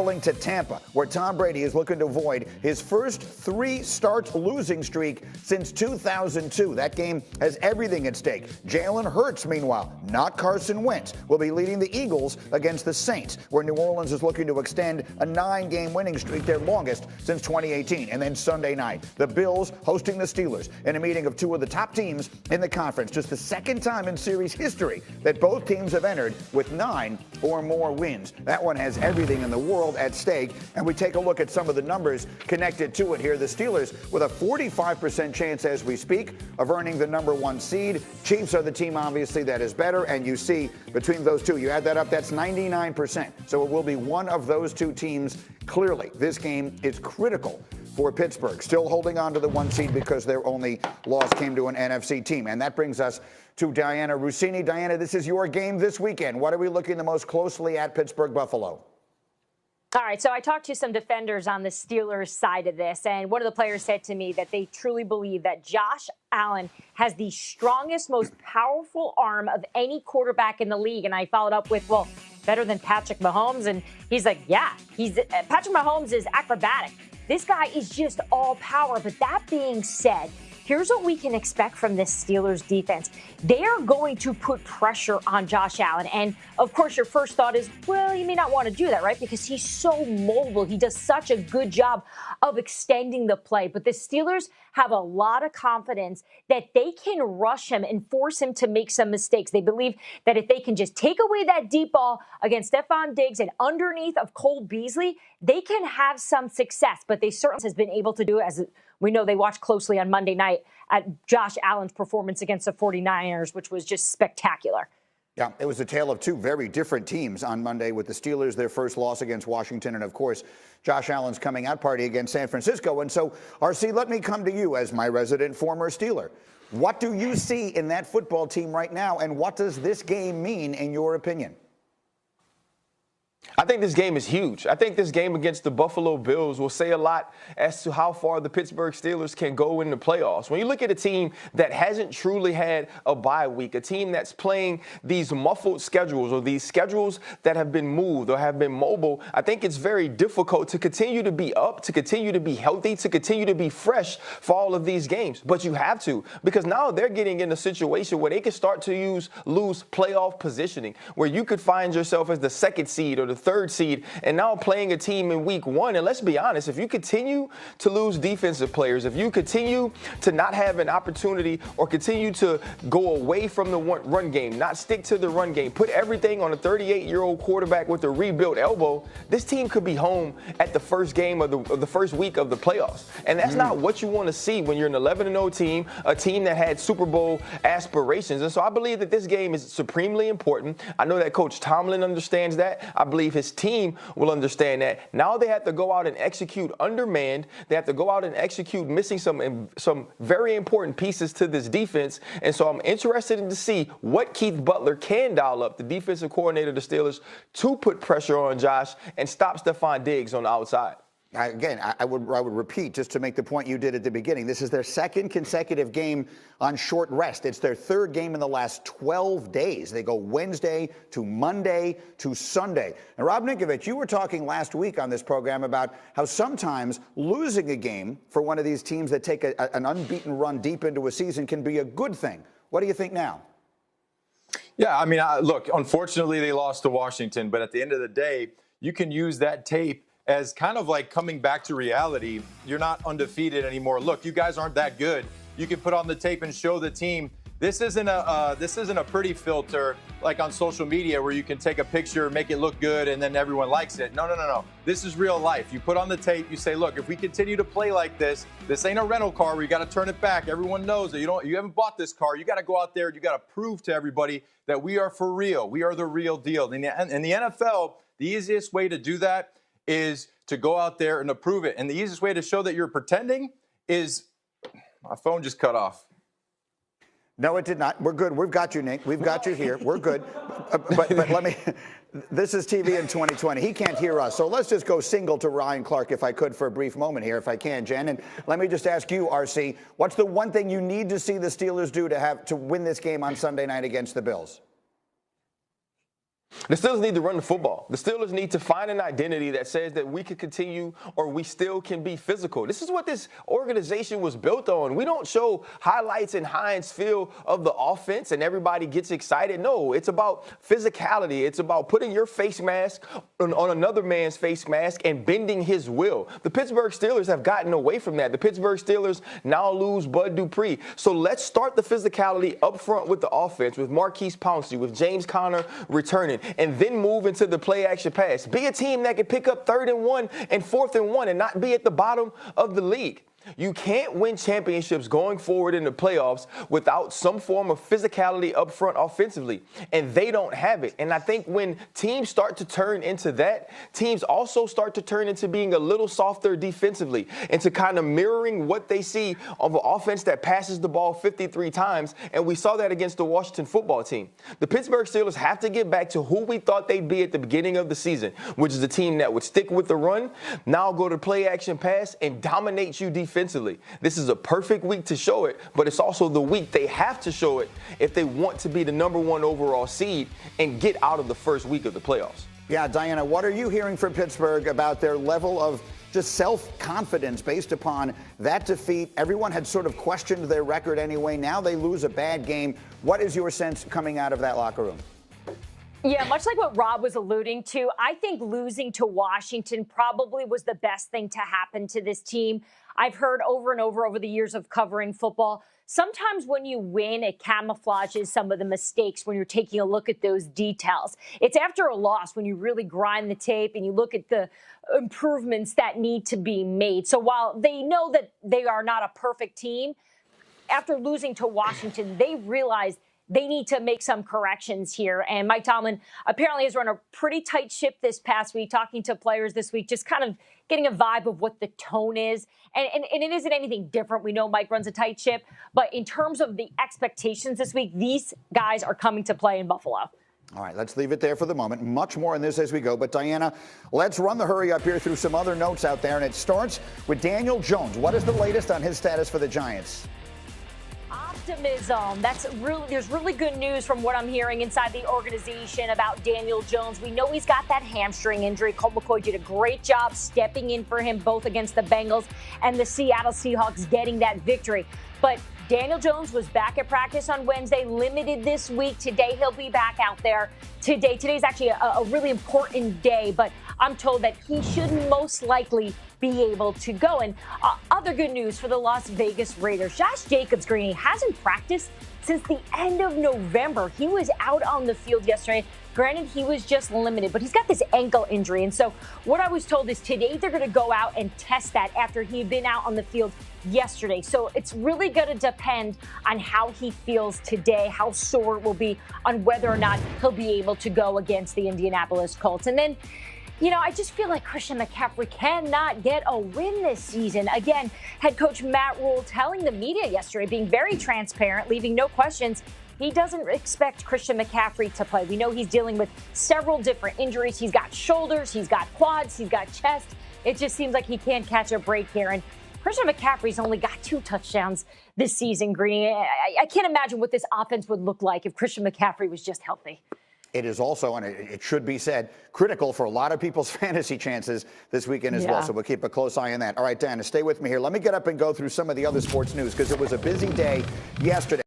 To Tampa, where Tom Brady is looking to avoid his first 3-start losing streak since 2002. That game has everything at stake. Jalen Hurts, meanwhile, not Carson Wentz, will be leading the Eagles against the Saints, where New Orleans is looking to extend a 9-game winning streak, their longest since 2018. And then Sunday night, the Bills hosting the Steelers in a meeting of two of the top teams in the conference. Just the second time in series history that both teams have entered with 9 or more wins. That one has everything in the world at stake, and we take a look at some of the numbers connected to it here. The Steelers with a 45% chance as we speak of earning the #1 seed. Chiefs are the team, obviously, that is better, and you see between those two, you add that up, that's 99%. So it will be one of those two teams. Clearly, this game is critical for Pittsburgh, still holding on to the 1 seed because their only loss came to an NFC team. And that brings us to Diana Russini. Diana, this is your game this weekend. What are we looking the most closely at, Pittsburgh-Buffalo? All right, so I talked to some defenders on the Steelers side of this, and one of the players said to me that they truly believe that Josh Allen has the strongest, most powerful arm of any quarterback in the league. And I followed up with, well, better than Patrick Mahomes? And he's like, yeah, Patrick Mahomes is acrobatic. This guy is just all power. But that being said, here's what we can expect from this Steelers defense. They are going to put pressure on Josh Allen. And, of course, your first thought is, well, you may not want to do that, right? Because he's so mobile. He does such a good job of extending the play. But the Steelers have a lot of confidence that they can rush him and force him to make some mistakes. They believe that if they can just take away that deep ball against Stephon Diggs and underneath of Cole Beasley, they can have some success. But they certainly has been able to do it, as we know they watched closely on Monday night at Josh Allen's performance against the 49ers, which was just spectacular. Yeah, it was a tale of two very different teams on Monday, with the Steelers, their first loss against Washington, and, of course, Josh Allen's coming out party against San Francisco. And so, RC, let me come to you as my resident former Steeler. What do you see in that football team right now, and what does this game mean, in your opinion? I think this game is huge. I think this game against the Buffalo Bills will say a lot as to how far the Pittsburgh Steelers can go in the playoffs. When you look at a team that hasn't truly had a bye week, a team that's playing these muffled schedules or these schedules that have been moved or have been mobile, I think it's very difficult to continue to be up, to continue to be healthy, to continue to be fresh for all of these games. But you have to, because now they're getting in a situation where they can start to lose playoff positioning, where you could find yourself as the second seed or the third seed, and now playing a team in week 1. And let's be honest, if you continue to lose defensive players, if you continue to not have an opportunity or continue to go away from the run game, not stick to the run game, put everything on a 38-year-old quarterback with a rebuilt elbow, this team could be home at the first game of the first week of the playoffs. And that's not what you want to see when you're an 11-0 team, a team that had Super Bowl aspirations. And so I believe that this game is supremely important. I know that Coach Tomlin understands that. I believe his team will understand that. Now they have to go out and execute undermanned. They have to go out and execute missing some very important pieces to this defense. And so I'm interested to see what Keith Butler can dial up, the defensive coordinator of the Steelers, to put pressure on Josh and stop Stephon Diggs on the outside. Again, I would repeat, just to make the point you did at the beginning, this is their second consecutive game on short rest. It's their third game in the last 12 days. They go Wednesday to Monday to Sunday. And Rob Ninkovich, you were talking last week on this program about how sometimes losing a game for one of these teams that take an unbeaten run deep into a season can be a good thing. What do you think now? Yeah, I mean, look, unfortunately they lost to Washington, but at the end of the day, you can use that tape as kind of like coming back to reality. You're not undefeated anymore. Look, you guys aren't that good. You can put on the tape and show the team. This isn't a pretty filter like on social media where you can take a picture, make it look good, and then everyone likes it. No. This is real life. You put on the tape. You say, look, if we continue to play like this ain't a rental car where you got to turn it back. Everyone knows that you haven't bought this car. You got to go out there. You got to prove to everybody that we are for real. We are the real deal. In the NFL, the easiest way to do that is to go out there and to prove it. And the easiest way to show that you're pretending is my phone just cut off. No, it did not. We're good. We've got you, Nick. We've got you here. We're good. But let me, this is TV in 2020. He can't hear us. So let's just go single to Ryan Clark, if I could, for a brief moment here, if I can, Jen. And let me just ask you, RC, what's the one thing you need to see the Steelers do to win this game on Sunday night against the Bills? The Steelers need to run the football. The Steelers need to find an identity that says that we can continue or we still can be physical. This is what this organization was built on. We don't show highlights and Heinz feel of the offense and everybody gets excited. No, it's about physicality. It's about putting your face mask on another man's face mask and bending his will. The Pittsburgh Steelers have gotten away from that. The Pittsburgh Steelers now lose Bud Dupree. So let's start the physicality up front with the offense, with Marquise Pouncey, with James Conner returning, and then move into the play action pass. Be a team that can pick up 3rd and 1 and 4th and 1 and not be at the bottom of the league. You can't win championships going forward in the playoffs without some form of physicality up front offensively, and they don't have it. And I think when teams start to turn into that, teams also start to turn into being a little softer defensively and to kind of mirroring what they see of an offense that passes the ball 53 times, and we saw that against the Washington football team. The Pittsburgh Steelers have to get back to who we thought they'd be at the beginning of the season, which is a team that would stick with the run, now go to play action pass, and dominate you defensively. This is a perfect week to show it, but it's also the week they have to show it if they want to be the #1 overall seed and get out of the first week of the playoffs. Yeah, Diana, what are you hearing from Pittsburgh about their level of just self-confidence based upon that defeat? Everyone had sort of questioned their record anyway. Now they lose a bad game. What is your sense coming out of that locker room? Yeah, much like what Rob was alluding to, I think losing to Washington probably was the best thing to happen to this team. I've heard over and over the years of covering football, sometimes when you win, it camouflages some of the mistakes when you're taking a look at those details. It's after a loss when you really grind the tape and you look at the improvements that need to be made. So while they know that they are not a perfect team, after losing to Washington, they realize they need to make some corrections here. And Mike Tomlin apparently has run a pretty tight ship this past week, talking to players this week, just kind of getting a vibe of what the tone is. And it isn't anything different. We know Mike runs a tight ship. But in terms of the expectations this week, these guys are coming to play in Buffalo. All right, let's leave it there for the moment. Much more on this as we go. But, Diana, let's run the hurry up here through some other notes out there. And it starts with Daniel Jones. What is the latest on his status for the Giants? Optimism. There's really good news from what I'm hearing inside the organization about Daniel Jones. We know he's got that hamstring injury. Colt McCoy did a great job stepping in for him both against the Bengals and the Seattle Seahawks, getting that victory. But Daniel Jones was back at practice on Wednesday, limited this week. Today he'll be back out there. Today's actually a really important day, but I'm told that he should most likely be able to go. And other good news for the Las Vegas Raiders. Josh Jacobs, Greeny, hasn't practiced since the end of November. He was out on the field yesterday. Granted, he was just limited, but he's got this ankle injury. And so what I was told is today they're going to go out and test that after he'd been out on the field yesterday. So it's really going to depend on how he feels today, how sore it will be, on whether or not he'll be able to go against the Indianapolis Colts. And then, I just feel like Christian McCaffrey cannot get a win this season. Again, head coach Matt Rule telling the media yesterday, being very transparent, leaving no questions, he doesn't expect Christian McCaffrey to play. We know he's dealing with several different injuries. He's got shoulders, he's got quads, he's got chest. It just seems like he can't catch a break here. And Christian McCaffrey's only got 2 touchdowns this season, Greeny. I can't imagine what this offense would look like if Christian McCaffrey was just healthy. It is also, and it should be said, critical for a lot of people's fantasy chances this weekend as well. So we'll keep a close eye on that. All right, Dana, stay with me here. Let me get up and go through some of the other sports news because it was a busy day yesterday.